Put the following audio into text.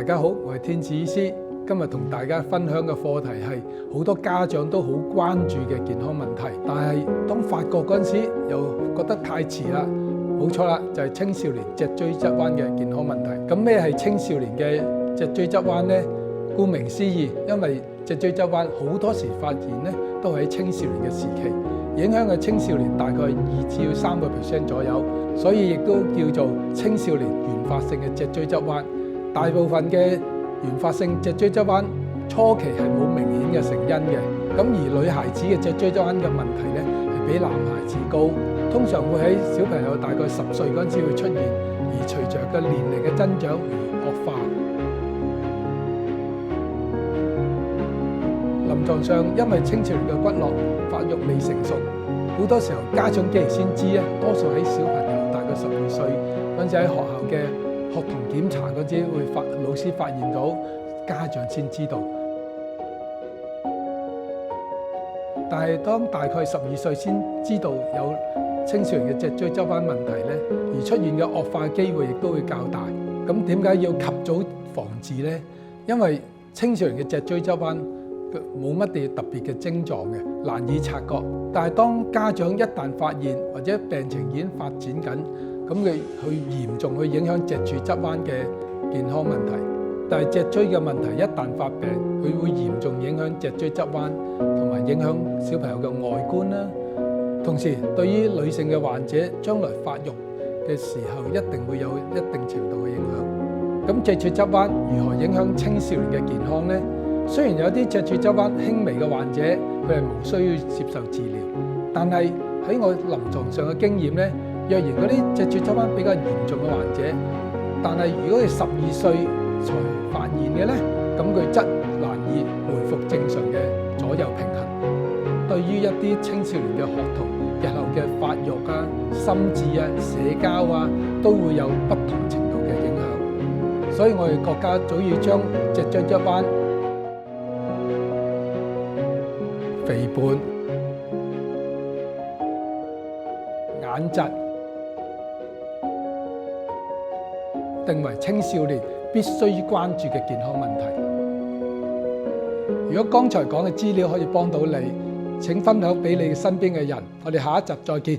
大家好，我係天使醫師。今日同大家分享嘅課題係好多家長都好關注嘅健康問題，但係當發覺嗰陣時又覺得太遲啦。冇錯啦，就係青少年脊椎側彎嘅健康問題。咁咩係青少年嘅脊椎側彎呢？顧名思義，因為脊椎側彎好多時發現呢都喺青少年嘅時期，影響嘅青少年大概2至3% 左右，所以亦都叫做青少年原發性嘅脊椎側彎。大部分嘅原發性脊椎側彎初期係冇明顯嘅成因嘅，咁而女孩子嘅脊椎側彎嘅問題呢係比男孩子高，通常會喺小朋友大概10歲嗰陣時會出現，而隨着嘅年齡嘅增長而惡化。臨床上，因為青少年嘅骨骼發育未成熟，好多時候家長幾時先知咧？多數喺小朋友大概12歲嗰陣時喺學校嘅學童檢查嗰陣會老師發現到，家長先知道。但係當大概12歲先知道有青少年嘅脊椎側彎問題咧，而出現嘅惡化機會亦都會較大。咁點解要及早防治呢？因為青少年嘅脊椎側彎冇乜嘢特別嘅症狀嘅，難以察覺。但係當家長一旦發現或者病情已經發展緊，咁佢去嚴重去影響脊柱側彎嘅健康問題。但係脊椎嘅問題一旦發病，佢會嚴重影響脊椎側彎，同埋影響小朋友嘅外觀啦。同時，對於女性嘅患者，將來發育嘅時候一定會有一定程度嘅影響。咁脊柱側彎如何影響青少年嘅健康呢？雖然有啲脊柱側彎輕微嘅患者，佢係無需要接受治療，但係喺我臨床上嘅經驗咧，若然嗰啲脊柱側彎比較嚴重嘅患者，但係如果係12歲才發現嘅咧，咁佢則難以回復正常嘅左右平衡。對於一啲青少年嘅學童，日後嘅發育啊、心智啊、社交啊，都會有不同程度嘅影響。所以我哋國家早要將脊椎側彎、肥胖、眼疾定為青少年必須關注嘅健康問題。如果剛才講嘅資料可以幫到你，請分享俾你身邊嘅人。我哋下一集再見。